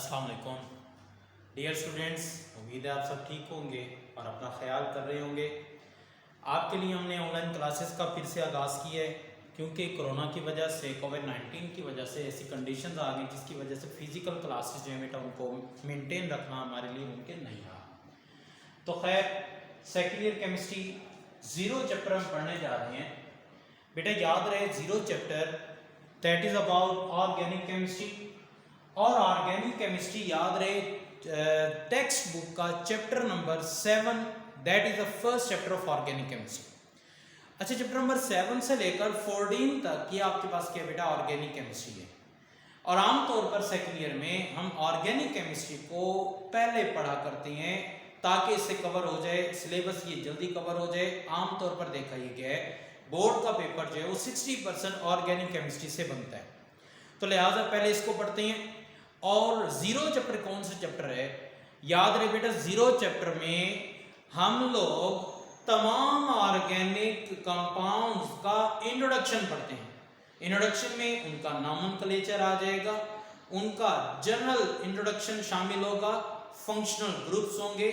अस्सलाम वालेकुम dear students, उम्मीद है आप सब ठीक होंगे और अपना ख्याल कर रहे होंगे। आपके लिए हमने ऑनलाइन क्लासेस का फिर से आगाज़ किया है क्योंकि कोरोना की वजह से कोविड-19 की वजह से ऐसी कंडीशंस आ गई जिसकी वजह से फ़िज़िकल क्लासेस जो है बेटा उनको मेंटेन रखना हमारे लिए मुमकिन नहीं रहा। तो खैर second year chemistry zero chapter हम पढ़ने जा रहे हैं। बेटा याद रहे zero chapter that is about organic chemistry, और ऑर्गेनिक केमिस्ट्री याद रहे टेक्स्ट बुक का chapter number 7 that is the first chapter of organic chemistry. अच्छा, चैप्टर नंबर 7 से लेकर 14 तक ये आपके पास क्या बेटा ऑर्गेनिक केमिस्ट्री है। और आमतौर पर सेकेंड ईयर में हम ऑर्गेनिक केमिस्ट्री को पहले पढ़ा करते हैं ताकि इससे कवर हो जाए, सिलेबस ये जल्दी कवर हो जाए। आमतौर पर देखा ये गया है बोर्ड का पेपर जो है वो 60% ऑर्गेनिक केमिस्ट्री से बनता है, तो लिहाजा पहले इसको पढ़ते हैं। और ज़ीरो चैप्टर कौन सा चैप्टर है? याद रहे बेटा ज़ीरो चैप्टर में हम लोग तमाम ऑर्गेनिक कंपाउंड्स का इंट्रोडक्शन पढ़ते हैं। इंट्रोडक्शन में उनका नॉमेनक्लेचर आ जाएगा, उनका जनरल इंट्रोडक्शन शामिल होगा, फंक्शनल ग्रुप्स होंगे।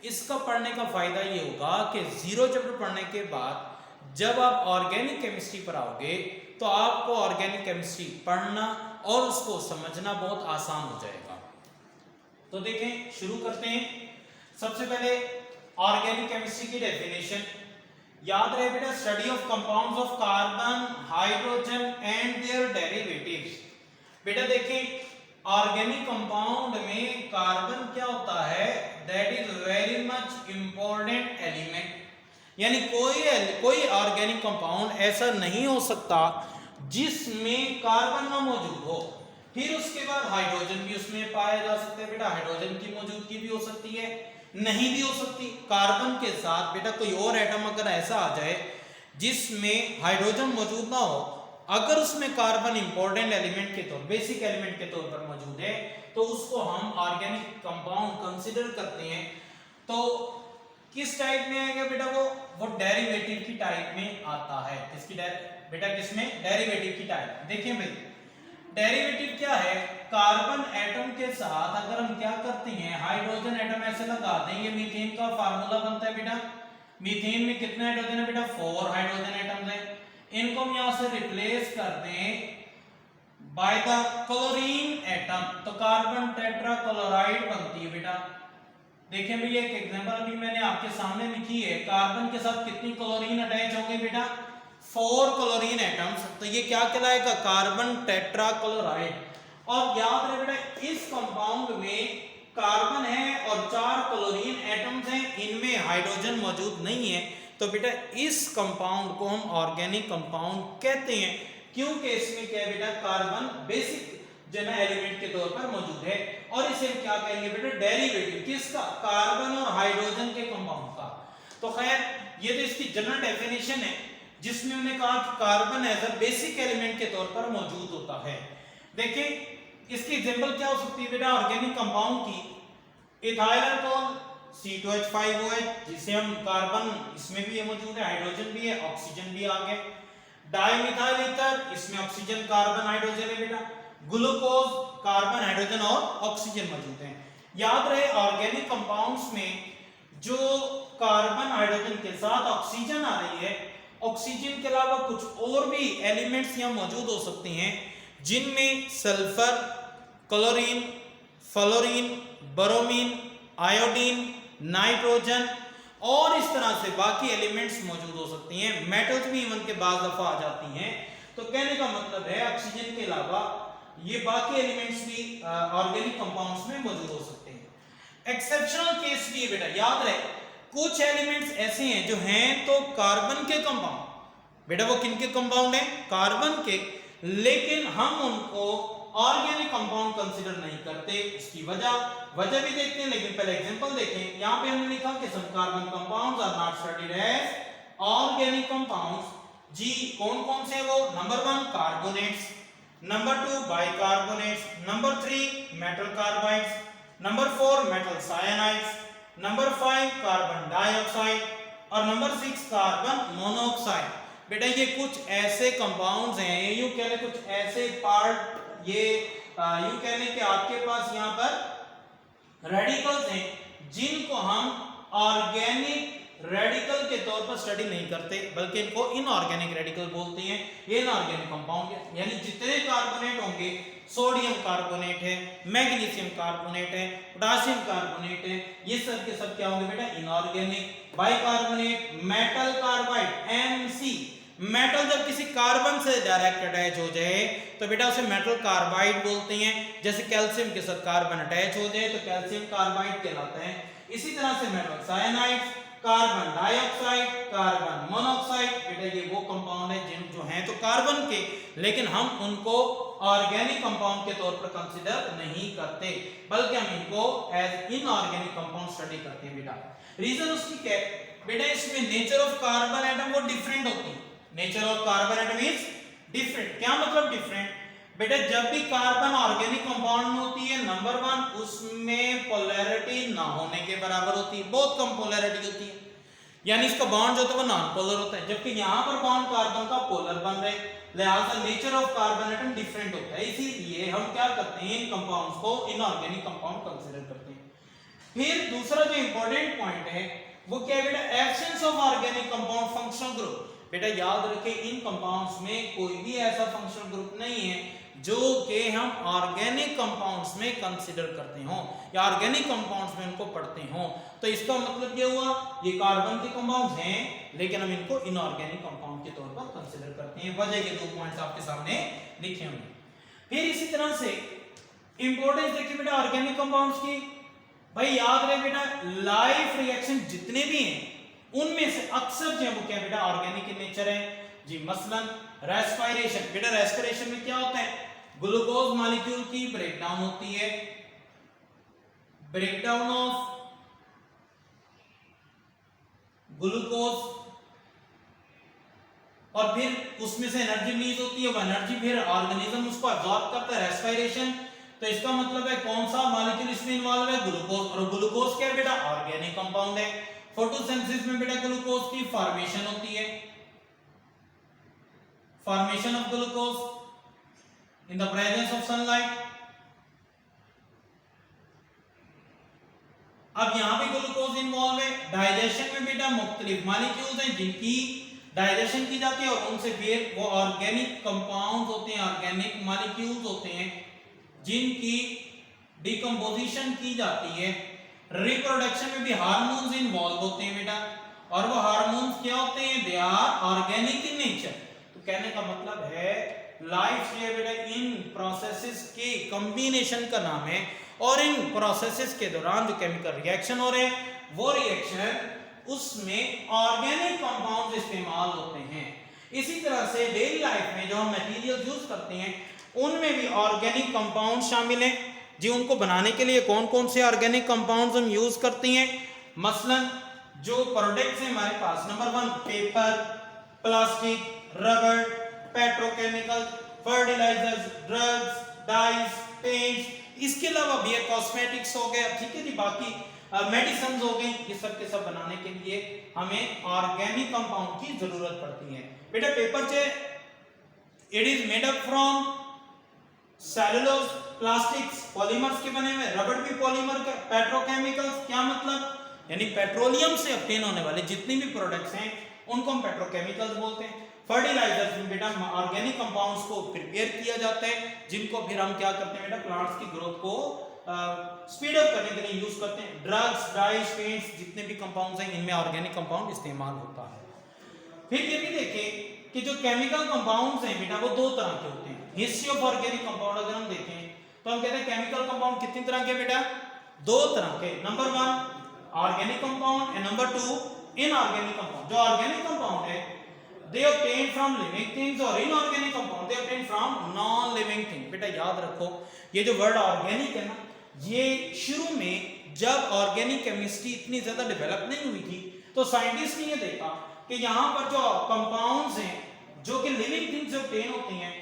इसका पढ़ने का फ़ायदा ये होगा कि ज़ीरो चैप्टर पढ़ने के बाद जब आप ऑर्गेनिक केमिस्ट्री पर आओगे तो आपको ऑर्गेनिक केमिस्ट्री पढ़ना और उसको समझना बहुत आसान हो जाएगा। तो देखें, शुरू करते हैं। सबसे पहले ऑर्गेनिक केमिस्ट्री की डेफिनेशन याद रहे बेटा, study of compounds of carbon, hydrogen and their derivatives. बेटा देखें, ऑर्गेनिक कंपाउंड में कार्बन क्या होता है? That is very much important element. यानी कोई ऑर्गेनिक कंपाउंड ऐसा नहीं हो सकता जिसमें कार्बन ना मौजूद हो। फिर उसके बाद हाइड्रोजन भी उसमें पाया जा सकता है बेटा, हाइड्रोजन की मौजूदगी भी हो सकती है, नहीं भी हो सकती। कार्बन के साथ बेटा कोई और एटम अगर ऐसा आ जाए जिसमें हाइड्रोजन मौजूद ना हो, अगर उसमें कार्बन इंपॉर्टेंट एलिमेंट के तौर, बेसिक एलिमेंट के तौर पर मौजूद है, तो उसको हम ऑर्गेनिक कंपाउंड कंसिडर करते हैं। तो किस टाइप में आएगा बेटा? वो डेरिवेटिव की टाइप में आता है। किसकी बेटा? किसमें? डेरिवेटिव की टाइप। देखिए भाई, डेरिवेटिव क्या है? कार्बन एटम के साथ अगर हम क्या करते हैं, हाइड्रोजन एटम ऐसे लगा देंगे, मीथेन का फार्मूला बनता है बेटा। मीथेन में कितने हाइड्रोजन है बेटा? 4 हाइड्रोजन एटम्स हैं। इनको हम यहां से रिप्लेस कर दें बाय द क्लोरीन एटम, तो कार्बन टेट्राक्लोराइड बनती है बेटा। देखिए भैया, एक एग्जांपल अभी मैंने आपके सामने लिखी है। कार्बन के साथ कितनी क्लोरीन अटैच होंगे बेटा? 4 क्लोरीन एटम्स। तो ये क्या कहलाएगा? Carbon tetrachloride. और याद रहे बेटा, इस कंपाउंड में कार्बन है और 4 क्लोरीन एटम्स हैं, इनमें हाइड्रोजन मौजूद नहीं है। तो बेटा इस कंपाउंड को हम ऑर्गेनिक कंपाउंड कहते हैं क्योंकि इसमें क्या है बेटा? कार्बन बेसिक जो है एलिमेंट के तौर पर मौजूद है। और इसे क्या कहेंगे बेटा? डेरिवेटिव। किसका? कार्बन और हाइड्रोजन के कंपाउंड का। तो खैर ये तो इसकी जनरल डेफिनेशन है जिसमें हमने कहा कि carbon as a basic element के तौर पर मौजूद होता है। देखिए इसकी एग्जांपल क्या हो सकती है बेटा ऑर्गेनिक कंपाउंड की? इथाइल अल्कोहल C2H5OH, जिसे हम कार्बन इसमें भी मौजूद है, हाइड्रोजन भी है, ऑक्सीजन भी आ गया। डाइमिथाइल ईथर, इसमें ऑक्सीजन कार्बन हाइड्रोजन है बेटा। ग्लूकोज, कार्बन हाइड्रोजन और ऑक्सीजन मौजूद है। याद रहे ऑर्गेनिक कंपाउंड्स में जो कार्बन हाइड्रोजन के साथ ऑक्सीजन आ रही है, ऑक्सीजन के अलावा कुछ और भी एलिमेंट्स यहां मौजूद हो सकते हैं जिनमें sulphur, chlorine, fluorine, bromine, iodine, nitrogen और इस तरह से बाकी एलिमेंट्स मौजूद हो सकती हैं। मेटल्स भी इवन के बाद दफा आ जाती हैं। तो कहने का मतलब है ऑक्सीजन के अलावा ये बाकी एलिमेंट्स भी ऑर्गेनिक कंपाउंड्स में मौजूद हो सकते हैं। एक्सेप्शनल केस भी है बेटा। याद रहे कुछ एलिमेंट्स ऐसे हैं जो हैं तो कार्बन के कंपाउंड, बेटा वो किनके कंपाउंड हैं? कार्बन के, लेकिन हम उनको ऑर्गेनिक कंपाउंड कंसीडर नहीं करते। उसकी वजह भी देखते हैं, लेकिन पहले एग्जांपल देखें। यहां पे हमने लिखा कि some carbon compounds are not studied as organic compounds. जी कौन कौन से वो? Number 1 carbonates, number 2 bicarbonates, number 3 metal carbides, number 4 metal cyanides, number 5 carbon dioxide और नंबर 6 कार्बन मोनोऑक्साइड। बेटा ये कुछ ऐसे कंपाउंड्स हैं, यूं कह लें कुछ ऐसे पार्ट ये यूं कह लें कि आपके पास यहाँ पर रेडिकल्स हैं जिनको हम ऑर्गेनिक रेडिकल के तौर पर स्टडी नहीं करते, बल्कि इनको इनऑर्गेनिक रेडिकल बोलते हैं। ये इनऑर्गेनिक कंपाउंड है, यानी जितने कार्बोनेट होंगे, सोडियम कार्बोनेट है, मैग्नीशियम कार्बोनेट है, पोटेशियम कार्बोनेट है, ये सब के सब क्या होंगे बेटा, inorganic. Bicarbonate, metal carbide MC, metal जब किसी कार्बन से डायरेक्ट अटैच हो जाए तो बेटा उसे मेटल कार्बाइड बोलते हैं। जैसे कैल्शियम के साथ कार्बन अटैच हो जाए तो कैल्शियम कार्बाइड कहलाता है। इसी तरह से metal cyanide, carbon dioxide, carbon monoxide, बेटा ये वो कंपाउंड है जिन जो हैं तो कार्बन के, लेकिन हम उनको ऑर्गेनिक कंपाउंड के तौर पर कंसीडर नहीं करते, बल्कि हम इनको एज इनऑर्गेनिक कंपाउंड स्टडी करते हैं बेटा। रीजन उसकी क्या है बेटा, इसमें नेचर ऑफ कार्बन एटम वो डिफरेंट होती है। Nature of carbon atom is different. क्या मतलब डिफरेंट बेटा, जब भी कार्बन ऑर्गेनिक कंपाउंड में होती है, नंबर 1 उसमें पोलैरिटी ना होने के बराबर होती है, बहुत कम पोलैरिटी होती है, यानी इसका बॉन्ड जो होता है वो नॉन पोलर होता है, जबकि यहाँ पर बॉन्ड कार्बन का पोलर बन रहे, लिहाजा nature of carbon atom different होता है। इसीलिए हम क्या करते हैं, इन कंपाउंड्स को इनऑर्गेनिक कंपाउंड कंसीडर करते हैं। फिर दूसरा जो इंपॉर्टेंट पॉइंट है वो क्या है बेटा, absence of organic compound functional group. बेटा याद रखें, इन कंपाउंड्स में कोई भी ऐसा फंक्शनल ग्रुप नहीं है जो कि हम ऑर्गेनिक कंपाउंड्स में कंसीडर करते हो या ऑर्गेनिक कंपाउंड्स में उनको पढ़ते हो। तो इसका मतलब ये हुआ, ये कार्बन के कंपाउंड्स हैं लेकिन हम इनको इनऑर्गेनिक कंपाउंड के तौर पर कंसीडर करते हैं। वजह के 2 पॉइंट्स आपके सामने लिखे होंगे। फिर इसी तरह से इंपॉर्टेंस देखिए बेटा ऑर्गेनिक कंपाउंड्स की। भाई याद रहे बेटा, लाइफ रिएक्शन जितने भी हैं उनमें से अक्सर जो है वो क्या बेटा, ऑर्गेनिक इन नेचर है जी। मसलन रेस्पिरेशन, बेटा रेस्पिरेशन में क्या होता है, ग्लूकोज मॉलिक्यूल की ब्रेकडाउन होती है, ब्रेकडाउन ऑफ ग्लूकोज, और फिर उसमें से एनर्जी रिलीज होती है, वो एनर्जी फिर ऑर्गेनिज्म उसको अब्सॉर्ब करता है, रेस्पिरेशन। तो इसका मतलब है कौन सा मॉलिक्यूल इसमें इन्वॉल्व है, ग्लूकोज। और ग्लूकोज क्या है बेटा, ऑर्गेनिक कंपाउंड है। फोटोसिंथेसिस में बेटा ग्लूकोज की फॉर्मेशन होती है, formation of glucose in the presence of sunlight. अब यहां पे ग्लूकोज इन्वॉल्व है। डाइजेशन में बेटा मुख्तलिफ मॉलिक्यूल्स हैं जिनकी डाइजेशन की जाती है और उनसे फिर वो ऑर्गेनिक कंपाउंड्स होते हैं, ऑर्गेनिक मॉलिक्यूल्स होते हैं जिनकी डिकम्पोजिशन की जाती है। रिप्रोडक्शन में भी हार्मोन्स इन्वॉल्व होते हैं बेटा, और वो हार्मोन्स क्या होते हैं, they are organic in nature. तो कहने का मतलब है लाइफ जो है बेटा इन प्रोसेसेस के कॉम्बिनेशन का नाम है, और इन प्रोसेसेस के दौरान जो केमिकल रिएक्शन हो रहे हैं वो रिएक्शन उसमें ऑर्गेनिक कंपाउंड्स इस्तेमाल होते हैं। इसी तरह से डेली लाइफ में जो हम मटेरियल यूज करते हैं उनमें भी ऑर्गेनिक कंपाउंड शामिल हैं जी। उनको बनाने के लिए कौन कौन से ऑर्गेनिक कंपाउंड्स हम यूज करते हैं, मसलन जो प्रोडक्ट्स हैं हमारे पास, number 1 paper, plastic, rubber, petrochemical, fertilisers, drugs, dyes, paints, इसके अलावा भी कॉस्मेटिक्स हो गया, ठीक है जी, बाकी मेडिसिन हो गई, ये सब के सब बनाने के लिए हमें ऑर्गेनिक कंपाउंड की जरूरत पड़ती है। बेटा पेपर जो it is made up from cellulose, plastics polymers के बने हुए, रबर भी पॉलीमर का, पेट्रोकेमिकल्स क्या मतलब यानी पेट्रोलियम से ऑब्टेन होने वाले जितने भी प्रोडक्ट्स हैं उनको हम पेट्रोकेमिकल्स बोलते हैं। फर्टिलाइजर्स में बेटा ऑर्गेनिक कंपाउंड्स को प्रिपेयर किया जाता है जिनको फिर हम क्या करते हैं बेटा, प्लांट्स की ग्रोथ को स्पीड अप करने के लिए यूज करते हैं। ड्रग्स, डाइज, पेंट्स, जितने भी कंपाउंड्स हैं इनमें ऑर्गेनिक कंपाउंड इस्तेमाल होता है। फिर ये भी देखें कि जो केमिकल कंपाउंड्स हैं बेटा वो 2 तरह के होते हैं। हिस्ट्री ऑफ ऑर्गेनिक कंपाउंड अगर हम देखें तो हम कहते हैं केमिकल कंपाउंड कितनी तरह के बेटा, 2 तरह के। Number 1 organic compound and number 2 inorganic compound. जो ऑर्गेनिक कंपाउंड है they obtain from living things और inorganic compound they obtain from non living thing। बेटा याद रखो ये जो वर्ड ऑर्गेनिक है ना, ये शुरू में जब ऑर्गेनिक केमिस्ट्री इतनी ज्यादा डेवलप नहीं हुई थी तो साइंटिस्ट ने ये देखा कि यहाँ पर जो कंपाउंड्स हैं जो कि लिविंग थिंग्स से obtain होते हैं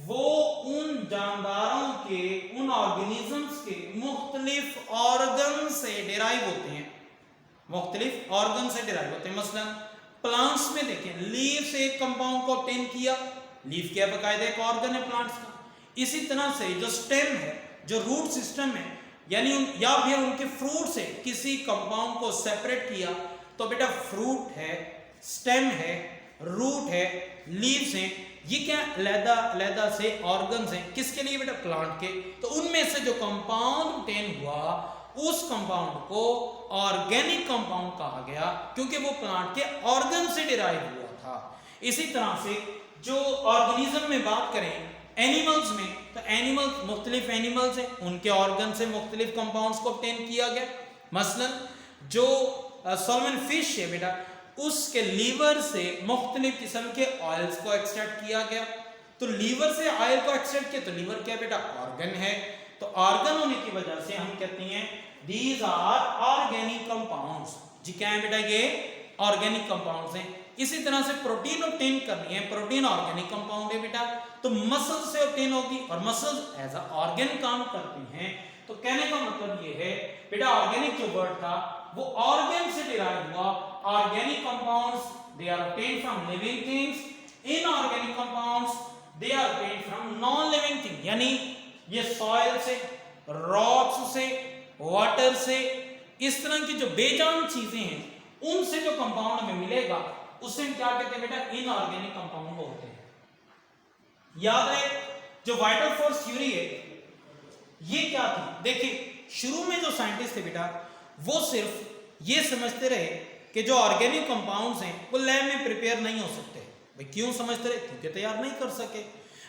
वो उन जानदारों के, उन ऑर्गेनिजम्स के मुख्तलिफ ऑर्गन से डिराइव होते हैं, मुख्तलिफ ऑर्गन से डिराइव होते हैं। मसलन प्लांट्स में देखें, लीव से एक कंपाउंड को ऑब्टेन किया, लीव क्या बकायदा एक ऑर्गन है प्लांट्स का। इसी तरह से जो स्टेम है, जो रूट सिस्टम है, यानी या फिर उनके फ्रूट से किसी कंपाउंड को सेपरेट किया तो बेटा फ्रूट है, स्टेम है, रूट है, लीव्स हैं, ये क्या अलग-अलग से ऑर्गन्स हैं, किसके लिए बेटा? प्लांट के। तो उनमें से जो कंपाउंड ऑब्टेन हुआ उस कंपाउंड को ऑर्गेनिक कंपाउंड कहा गया, क्योंकि वो प्लांट के ऑर्गन से डिराइव हुआ था। इसी तरह से जो ऑर्गेनिज्म में बात करें एनिमल्स में, तो एनिमल्स मुख्तलिफ एनिमल्स हैं, उनके ऑर्गन से मुख्तलिफ कंपाउंड्स को ऑब्टेन किया गया। मसलन जो सॉल्मन फिश है बेटा, उसके लीवर से मुख्तलिफ किस्म के ऑयल्स को एक्सट्रैक्ट किया गया। तो लीवर से ऑयल को एक्सट्रैक्ट किया, तो लीवर क्या बेटा? ऑर्गन है। तो ऑर्गन होने की वजह से हम कहते हैं दीज आर ऑर्गेनिक कंपाउंड्स। जी क्या है बेटा? ये ऑर्गेनिक कंपाउंड्स हैं। इसी तरह से प्रोटीन ऑब्टेन करनी है, प्रोटीन ऑर्गेनिक कंपाउंड है बेटा, तो मसल से ऑब्टेन होगी और मसल्स एज अ ऑर्गन काम करती हैं। तो कहने का मतलब ये है बेटा, ऑर्गेनिक जो वर्ड था वो ऑर्गन से डिराइव हुआ। Organic compounds they are obtain from living things, inorganic compounds they are obtain from non living thing, यानी ये सॉइल से, रॉक्स से, वाटर से, इस तरह की जो बेजान चीजें हैं उनसे जो कंपाउंड हमें मिलेगा उसे हम क्या कहते हैं बेटा? इनऑर्गेनिक कंपाउंड बोलते हैं। याद है जो वाइटल फोर्स थ्योरी है ये क्या थी? देखिए शुरू में जो साइंटिस्ट थे बेटा वो सिर्फ ये समझते रहे कि जो ऑर्गेनिक कंपाउंड्स हैं वो लैब में प्रिपेयर नहीं हो सकते। भाई क्यों समझते रहे? क्योंकि तैयार नहीं कर सके।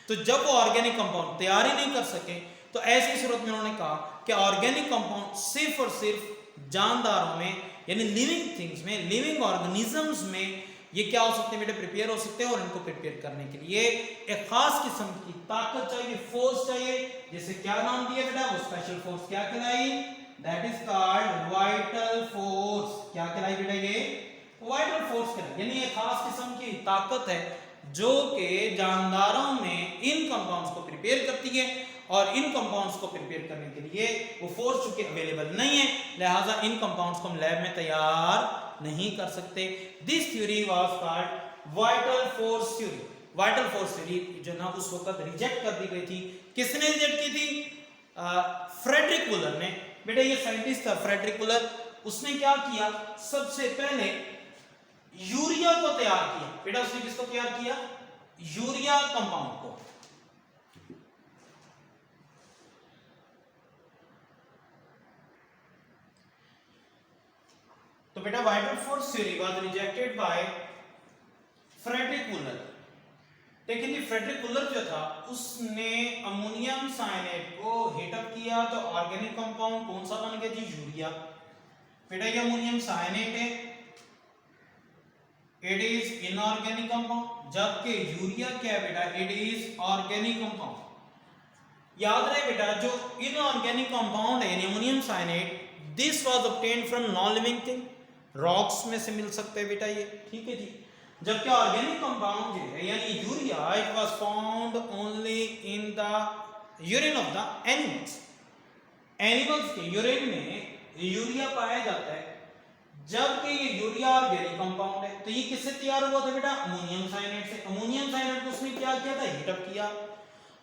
तो जब वो ऑर्गेनिक कंपाउंड तैयार ही नहीं कर सके तो ऐसी सूरत में उन्होंने कहा कि ऑर्गेनिक कंपाउंड सिर्फ और सिर्फ जानदारों में, यानी लिविंग थिंग्स में, लिविंग ऑर्गेनिजम्स में ये क्या हो सकते हैं बेटा? प्रिपेयर हो सकते हैं। और इनको प्रिपेयर करने के लिए एक खास किस्म की ताकत चाहिए, फोर्स चाहिए, जिसे क्या नाम दिया बेटा? वो स्पेशल फोर्स क्या कहलाई? That is called vital force. क्या कहलाई बेटा? ये वाइटल फोर्स कहलाई, यानी एक खास किस्म की ताकत है जो कि जानदारों में इन कंपाउंड्स को प्रिपेयर करती है। और इन कंपाउंड्स को प्रिपेयर करने के लिए वो फोर्स चूंकि अवेलेबल नहीं है, लिहाजा इन कंपाउंड्स को हम लैब में तैयार नहीं कर सकते। This theory was called vital force theory. Vital force theory जो ना उस वक्त रिजेक्ट कर दी गई थी। किसने रिजेक्ट की थी? फ्रेडरिक वुलर ने। बेटा ये साइंटिस्ट था फ्रेडरिक वुलर, उसने क्या किया? सबसे पहले यूरिया को तैयार किया। बेटा उसने किसको तैयार किया? यूरिया कंपाउंड को। तो बेटा vital force theory was rejected by Friedrich Wohler. लेकिन ये फ्रेडरिक वुलर जो था उसने अमोनियम साइनेट को हीट अप किया तो ऑर्गेनिक कंपाउंड कौन सा बन गया जी? यूरिया। बेटा ये अमोनियम साइनेट है, इट इज इनऑर्गेनिक कंपाउंड, जबकि यूरिया क्या है बेटा? It is organic compound. याद रहे बेटा जो इनऑर्गेनिक कंपाउंड है यानी ammonium cyanate, this was obtained from non living thing, rocks में से मिल सकते हैं बेटा ये, ठीक है जी। जबकि ऑर्गेनिक कंपाउंड जो है यानी urea, it was found only in the urine of the animals. Animals के यूरिन में यूरिया पाया जाता है, जबकि ये यूरिया ऑर्गेनिक कंपाउंड है। तो ये किससे तैयार हुआ था बेटा? अमोनियम साइनेट से। अमोनियम साइनेट को उसने क्या किया था? हीट अप किया।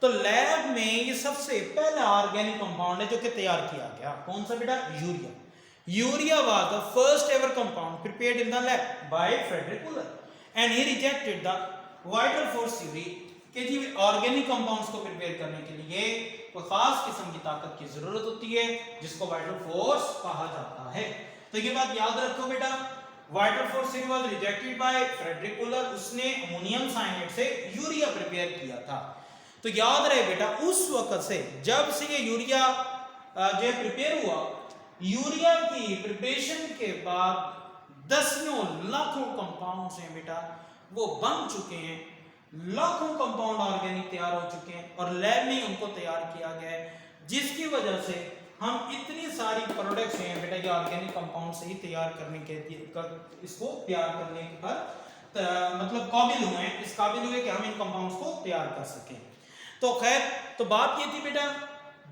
तो लैब में ये सबसे पहला ऑर्गेनिक कंपाउंड है जो कि तैयार किया गया। कौन सा बेटा? Urea. Urea was the first ever compound prepared in the lab by Friedrich Wohler and he rejected the vital force theory कि जी ऑर्गेनिक कंपाउंड्स को प्रिपेयर करने के लिए कोई खास किस्म की ताकत की जरूरत होती है जिसको वाइटल फोर्स कहा जाता है। तो ये बात याद रखो बेटा, vital force theory was rejected by Friedrich Wohler, उसने अमोनियम साइनेट से यूरिया प्रिपेयर किया था। तो याद रहे बेटा उस वक्त से जब से ये यूरिया जो प्रिपेयर हुआ, यूरिया की प्रिपरेशन के बाद दसियों लाखों कंपाउंड्स हैं बेटा वो बन चुके हैं, लाखों कंपाउंड ऑर्गेनिक तैयार हो चुके हैं और लैब में उनको तैयार किया गया है, जिसकी वजह से हम इतनी सारी प्रोडक्ट्स हैं बेटा ये ऑर्गेनिक कंपाउंड से ही तैयार करने के इसको तैयार करने पर मतलब काबिल हुए हैं, इस काबिल हुए कि हम इन कंपाउंड्स को तैयार कर सकें। तो खैर तो बात ये थी बेटा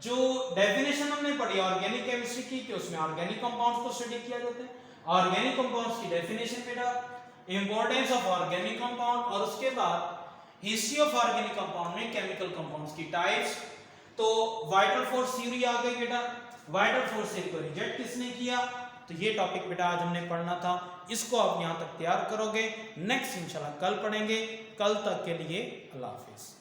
जो डेफिनेशन हमने पढ़ी ऑर्गेनिक केमिस्ट्री की कि उसमें ऑर्गेनिक कंपाउंड्स को स्टडी किया जाता है। ऑर्गेनिक कंपाउंड्स की डेफिनेशन बेटा, इंपॉर्टेंस ऑफ ऑर्गेनिक कंपाउंड, और उसके बाद हिस्ट्री ऑफ ऑर्गेनिक कंपाउंड में केमिकल कंपाउंड्स की टाइप्स। तो वाइटल फोर्स थ्योरी आ गई बेटा, वाइटल फोर्स थ्योरी को रिजेक्ट किसने किया, तो ये टॉपिक बेटा आज हमने पढ़ना था, इसको आप यहां तक तैयार करोगे। नेक्स्ट इंशाल्लाह कल पढ़ेंगे, कल तक के लिए अल्लाह हाफिज।